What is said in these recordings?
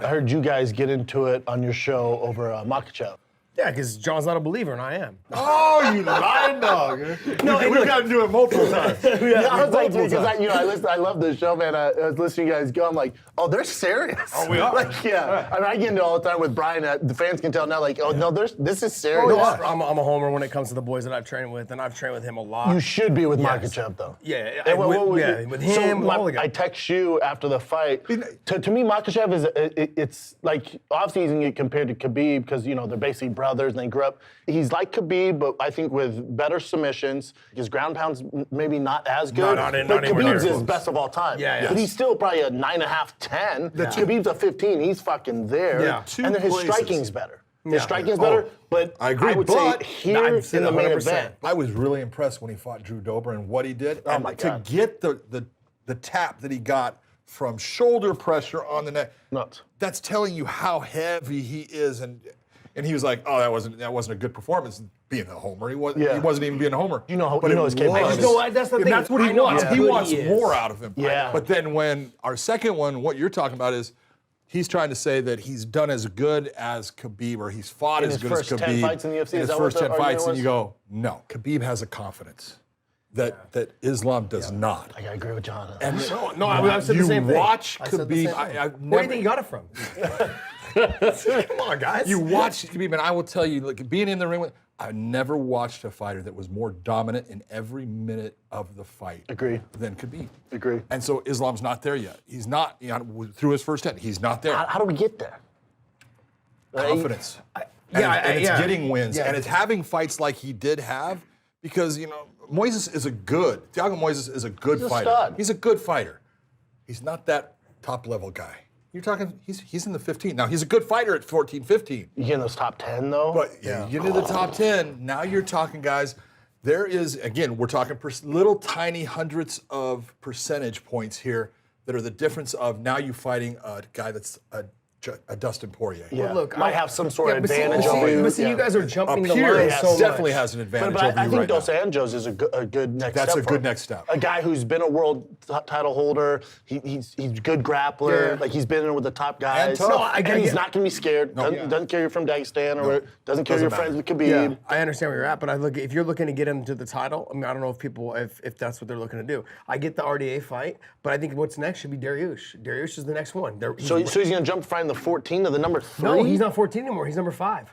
I heard you guys get into it on your show over Makhachev. Yeah, because John's not a believer and I am. Oh, you lying dog. No, We've gotten to it multiple times. I was like, because I love this show, man. I was listening to you guys go. I'm like, oh, they're serious. Oh, we are. Like, yeah. I mean, I get into it all the time with Brian. The fans can tell now, like, oh, no, this is serious. No, I'm a homer when it comes to the boys that I've trained with, and I've trained with him a lot. You should be with Makhachev, though. Yeah, with So him, all the guys. I text you after the fight. To me, Makhachev is it's like obviously he's gonna get compared to Khabib because they're basically brothers and they grew up. He's like Khabib, but I think with better submissions. His ground pound's maybe not as good. Not but anywhere near Khabib's his close. best of all time. Yeah. But he's still probably a 9.5, 10. Khabib's a 15. He's fucking there. Yeah. And then his striking's better. His striking's better. But I agree, I would but say here I'd say in the main 100%. event. I was really impressed when he fought Drew Dober and what he did. Oh, and my to God. get the tap that he got from shoulder pressure on the neck, Nuts. that's telling you how heavy he is. And he was like, oh, that wasn't a good performance being a homer. He wasn't even being a homer. You know but his capabilities. That's the and thing. that's what he I know wants. how He good wants he is. more out of him. Yeah. But then when our second one, what you're talking about is he's trying to say that he's done as good as Khabib, or he's fought In as his good as first Khabib. 10 fights in the UFC, In is his that what first the 10 fights, argument and was? you go, no, Khabib has a confidence that Islam does not. I agree with John. And I said the same thing. You watch I said the Khabib. same thing. I've Where do you never. think you got it from? Come on, guys. You watch Khabib, and I will tell you, like being in the ring with, I never watched a fighter that was more dominant in every minute of the fight. Agree. Than Khabib. Agree. And so Islam's not there yet. He's not through his first 10. He's not there. How do we get there? Confidence. And it's getting wins, and it's having fights like he did have, because Moises is Thiago Moises is a good fighter. stud. He's a good fighter. He's not that top level guy. You're talking, he's in the 15. Now, he's a good fighter at 14, 15. You get in those top 10, though? But you get into the top 10, now you're talking, guys, there is, again, we're talking little tiny hundreds of percentage points here that are the difference of now you fighting a guy that's a Dustin Poirier. Yeah. Well, look, might have some sort of but see- advantage but see- over you. But see, you guys are jumping the Here, line it so definitely much. has an advantage But over I you think right Dos now. Anjos is a good next step. That's a for good him. next step. A guy who's been a world title holder. He's a good grappler. Yeah. Like he's been in with the top guys. tough. No, and he's not gonna be scared. Doesn't care you're from Dagestan or doesn't care you're friends with Khabib. Yeah, I understand where you're at, but if you're looking to get him to the title, I mean, I don't know if that's what they're looking to do. I get the RDA fight, but I think what's next should be Dariush. Dariush is the next one. So he's gonna jump from the 14 to the number 3? No, he's not 14 anymore. He's number 5.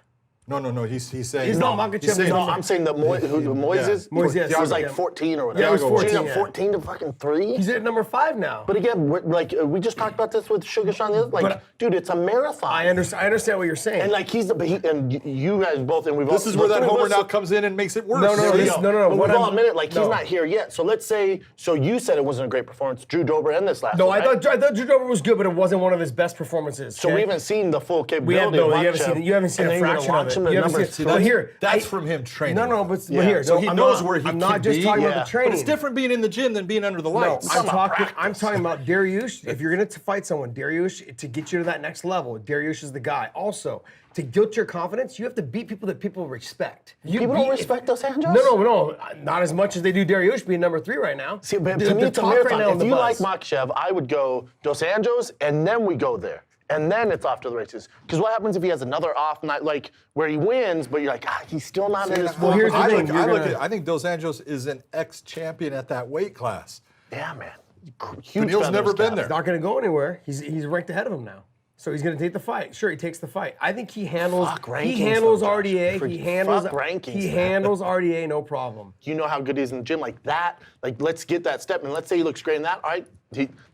No. He's saying. He's not Makhachev, he's No, not- I'm saying that Moises. Moises, yes. He was like Yeah. 14 or whatever. Yeah, he was 14, He's up yeah. 14 to fucking 3. He's at number 5 now. But again, we just talked about this with Sugar Sean the other. Like, dude, it's a marathon. I understand what you're saying. And like you guys both, and we've This all, is where that the three of homer us- now comes in and makes it worse. No, There you this- go. no. But What we've all I'm- admitted, like, he's no. not here yet. So let's say, so you said it wasn't a great performance. Drew Dober and this last No, one, I right? thought Drew Dober was good, but it wasn't one of his best performances. So okay? we haven't seen the full capability of you haven't Makhachev, seen you haven't seen and a then you're gonna fraction of watch it. him at You haven't number seen, 3. but here, That's from him training. No, with but him. here, So he I'm knows not- where he I'm can not just be. talking Yeah. about the But training. But it's different being in the gym than being under the No, lights. I'm talking about Dariush. If you're going to fight someone, Dariush, to get you to that next level, Dariush is the guy. Also, to guilt your confidence, you have to beat people that people respect. People don't respect Dos Anjos? No, not as much as they do Dariush being number 3 right now. See, but The- to me, the it's a talk marathon. now in If the you like buzz. Makhachev, I would go Dos Anjos, and then we go there. And then it's off to the races. Because what happens if he has another off night, like where he wins, but you're like, he's still not in his Well, here's the thing, I think Dos Anjos is an ex-champion at that weight class. Yeah, man. Huge Beneil's feather never step. been there. Not going to go anywhere. He's ranked ahead of him now. So he's going to take the fight. Sure, he takes the fight. I think he handles Fuck rankings, he handles though, Josh. RDA. He handles Fuck rankings, He man. handles RDA no problem. You know how good he is in the gym, like that. Like, let's get that step, and let's say he looks great in that. All right,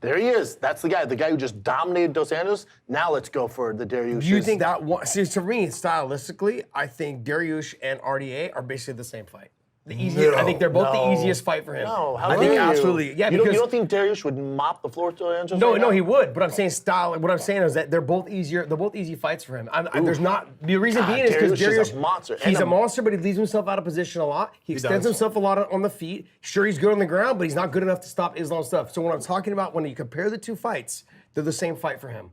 there he is. That's the guy who just dominated Dos Anjos. Now let's go for the Dariush. Do you think that one? See, to me, stylistically, I think Dariush and RDA are basically the same fight. The easiest. I think they're both the easiest fight for him. No, how I dare think you? absolutely. Yeah, you because don't think Dariush would mop the floor with Dos Anjos? no, right no, now? he would. But I'm saying style. What I'm saying is that they're both easier. They're both easy fights for him. There's not the reason being is because Dariush is Dariush a monster. He's And a monster, but he leaves himself out of position a lot. He extends does. himself a lot on the feet. Sure, he's good on the ground, but he's not good enough to stop Islam stuff. So when I'm talking about when you compare the two fights, they're the same fight for him.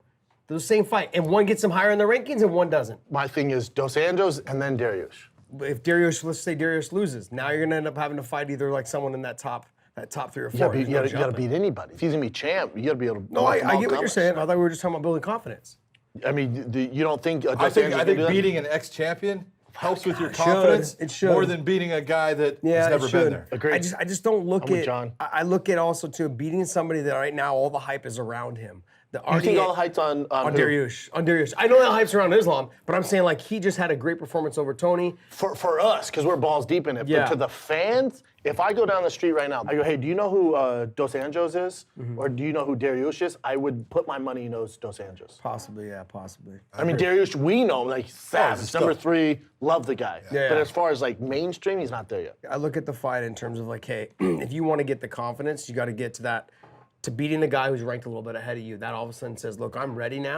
They're the same fight, and one gets him higher in the rankings, and one doesn't. My thing is Dos Anjos and then Dariush. If Dariush, let's say Dariush loses, now you're gonna end up having to fight either like someone in that top 3 or 4. You There's no gotta jumping. beat anybody. If he's gonna be champ, you gotta be able to. No, I get what you're saying. I thought we were just talking about building confidence. I mean, you don't think? I think beating an ex-champion helps with your It confidence should. more than beating a guy that Yeah, has it never been should. there. Agreed. I just don't look I'm with at. John. I look at also too beating somebody that right now all the hype is around him. The You think all the heights on who? Dariush. On Dariush. I know that hype's around Islam, but I'm saying like he just had a great performance over Tony. For us, because we're balls deep in it. Yeah. But to the fans, if I go down the street right now, I go, hey, do you know who Dos Anjos is? Or do you know who Dariush is? I would put my money in those Dos Anjos. Possibly, yeah, possibly. I mean, Dariush, we know him, like savage. he's Number stuck. 3, love the guy. Yeah. But as far as like mainstream, he's not there yet. I look at the fight in terms of like, hey, if you want to get the confidence, you got to get to that, to beating the guy who's ranked a little bit ahead of you. That all of a sudden says, look, I'm ready now.